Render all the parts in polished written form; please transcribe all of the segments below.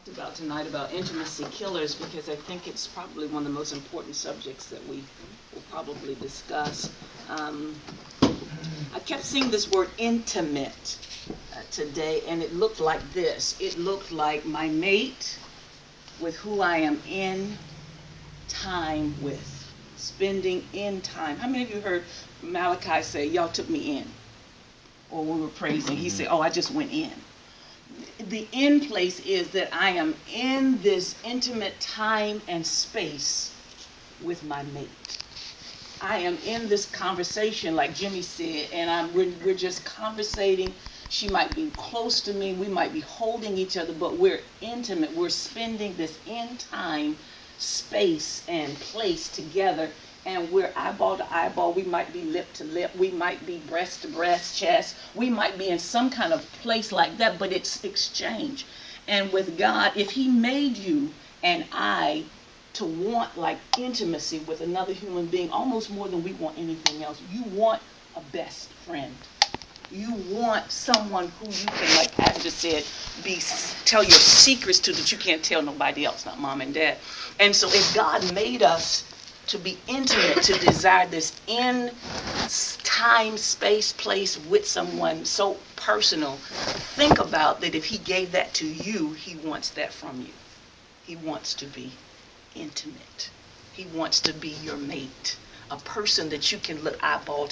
About tonight about intimacy killers because I think it's probably one of the most important subjects that we will probably discuss. I kept seeing this word intimate today, and it looked like this. It looked like my mate with who I am in time with, spending in time. How many of you heard Malachi say, y'all took me in? Or when we were praising, he said, oh, I just went in. The end place is that I am in this intimate time and space with my mate. I am in this conversation, like Jimmy said, and we're just conversating. She might be close to me. We might be holding each other, but we're intimate. We're spending this in time, space, and place together, and we're eyeball to eyeball. We might be lip to lip. We might be breast to breast, chest. We might be in some kind of place like that, but it's exchange. And with God, if He made you and I to want like intimacy with another human being almost more than we want anything else, you want a best friend. You want someone who you can, like Pastor said, tell your secrets to that you can't tell nobody else, not mom and dad. And so if God made us to be intimate, to desire this in time, space, place with someone so personal, think about that if He gave that to you, He wants that from you. He wants to be intimate. He wants to be your mate, a person that you can look eyeball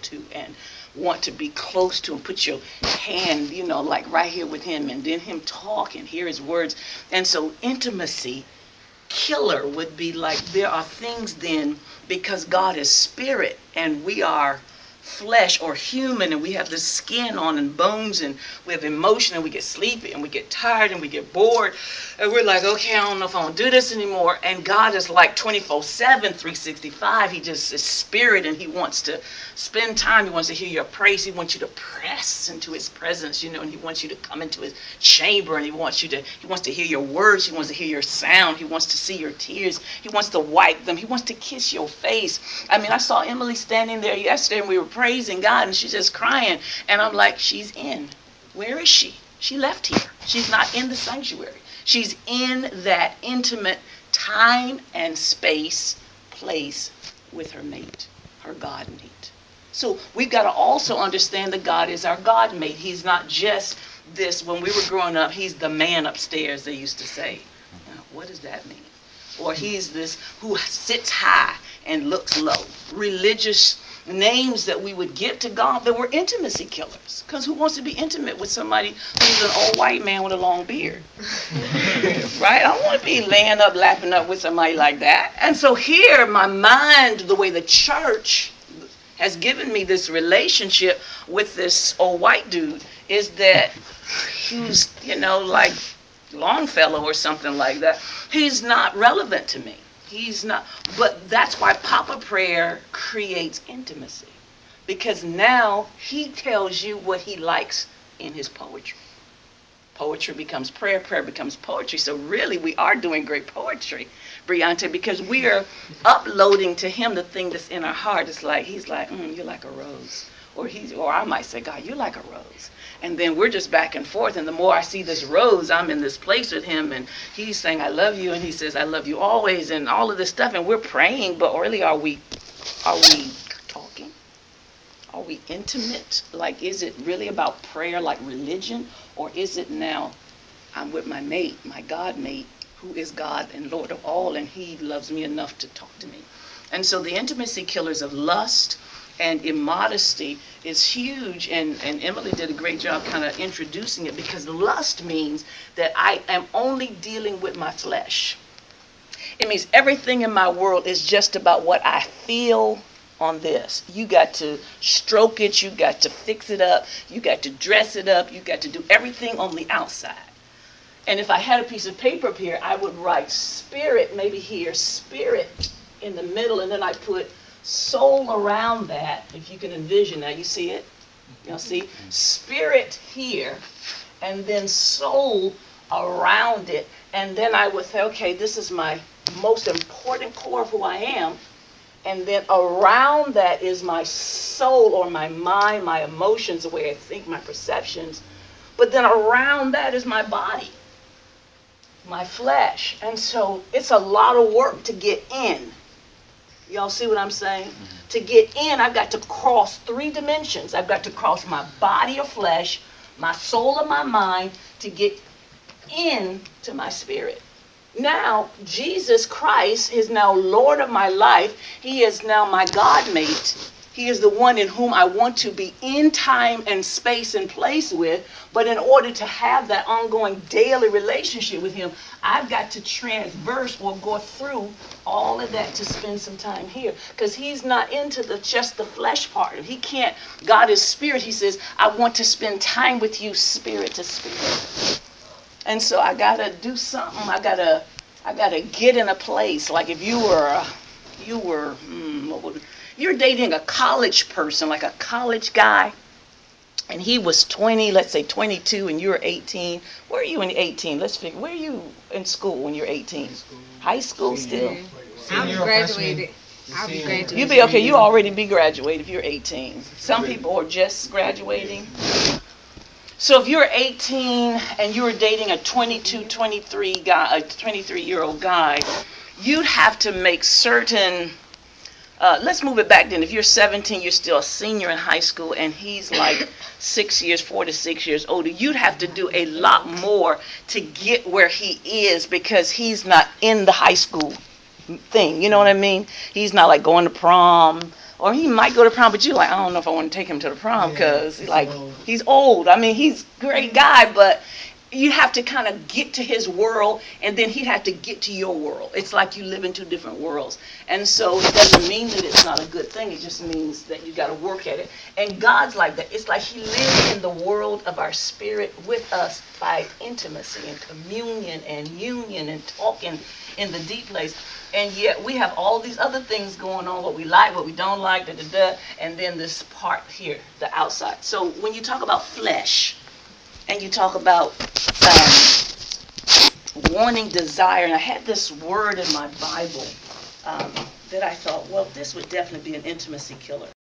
to and want to be close to and put your hand, like right here with Him and then Him talk and hear His words. And so intimacy killer would be like there are things then, because God is spirit and we are flesh or human, and we have the skin on and bones, and we have emotion, and we get sleepy and we get tired and we get bored, and we're like, okay, I don't know if I want to do this anymore. And God is like 24/7, 365. He just is spirit, and He wants to spend time. He wants to hear your praise. He wants you to press into His presence, and He wants you to come into His chamber, and He wants to hear your words. He wants to hear your sound. He wants to see your tears. He wants to wipe them. He wants to kiss your face. I mean, I saw Emily standing there yesterday, and we were praising God, and she's just crying, and I'm like, she's in. Where is she? She left here. She's not in the sanctuary. She's in that intimate time and space, place with her mate, her God mate. So we've got to also understand that God is our God mate. He's not just this. When we were growing up, He's the man upstairs, they used to say. Now, what does that mean? Or He's this who sits high and looks low. Religious names that we would give to God that were intimacy killers. Because who wants to be intimate with somebody who's an old white man with a long beard? Right? I don't want to be laying up, lapping up with somebody like that. And so here, my mind, the way the church has given me this relationship with this old white dude, is that he's, like Longfellow or something like that. He's not relevant to me. He's not, but that's why Papa Prayer creates intimacy. Because now he tells you what he likes in his poetry. Poetry becomes prayer, prayer becomes poetry. So really we are doing great poetry, Briante, because we are uploading to him the thing that's in our heart. It's like, he's like, you're like a rose. Or I might say, God, you're like a rose. And then we're just back and forth. And the more I see this rose, I'm in this place with him. And he's saying, I love you. And he says, I love you always. And all of this stuff. And we're praying. But really, are we talking? Are we intimate? Like, is it really about prayer like religion? Or is it now, I'm with my mate, my God mate, who is God and Lord of all. And He loves me enough to talk to me. And so the intimacy killers of lust and immodesty is huge, and Emily did a great job kind of introducing it, because lust means that I am only dealing with my flesh. It means everything in my world is just about what I feel on this. You got to stroke it, you got to fix it up, you got to dress it up, you got to do everything on the outside. And if I had a piece of paper up here, I would write spirit, maybe here, spirit in the middle, and then I put soul around that. If you can envision that, you see it? You'll see spirit here, and then soul around it. And then I would say, okay, this is my most important core of who I am. And then around that is my soul, or my mind, my emotions, the way I think, my perceptions. But then around that is my body. my flesh. And so it's a lot of work to get in. Y'all see what I'm saying? To get in, I've got to cross 3 dimensions. I've got to cross my body of flesh, my soul and my mind to get into my spirit. Now, Jesus Christ is now Lord of my life. He is now my God mate. He is the one in whom I want to be in time and space and place with. But in order to have that ongoing daily relationship with him, I've got to transverse or go through all of that to spend some time here. Because he's not into just the flesh part. He can't. God is spirit. He says, I want to spend time with you spirit to spirit. And so I got to do something. I got to get in a place. Like if you're dating a college person, like a college guy, and he was 20, let's say 22, and you're 18. Where are you in 18? Let's figure. Where are you in school when you're 18? High school still? I'll be graduated. You be okay. You already be graduated if you're 18. Some people are just graduating. So if you're 18 and you're dating a 22, 23 guy, a 23-year-old guy, you'd have to make certain. Let's move it back then. If you're 17, you're still a senior in high school, and he's like 4 to 6 years older. You'd have to do a lot more to get where he is because he's not in the high school thing. You know what I mean? He's not like going to prom, or he might go to prom, but you're like, I don't know if I want to take him to the prom because he's old. I mean, he's a great guy, but you have to kind of get to his world, and then he'd have to get to your world. It's like you live in 2 different worlds. And so it doesn't mean that it's not a good thing. It just means that you got to work at it. And God's like that. It's like he lives in the world of our spirit with us by intimacy and communion and union and talking in the deep place. And yet we have all these other things going on, what we like, what we don't like, and then this part here, the outside. So when you talk about flesh, and you talk about wanting desire, and I had this word in my Bible that I thought, well, this would definitely be an intimacy killer.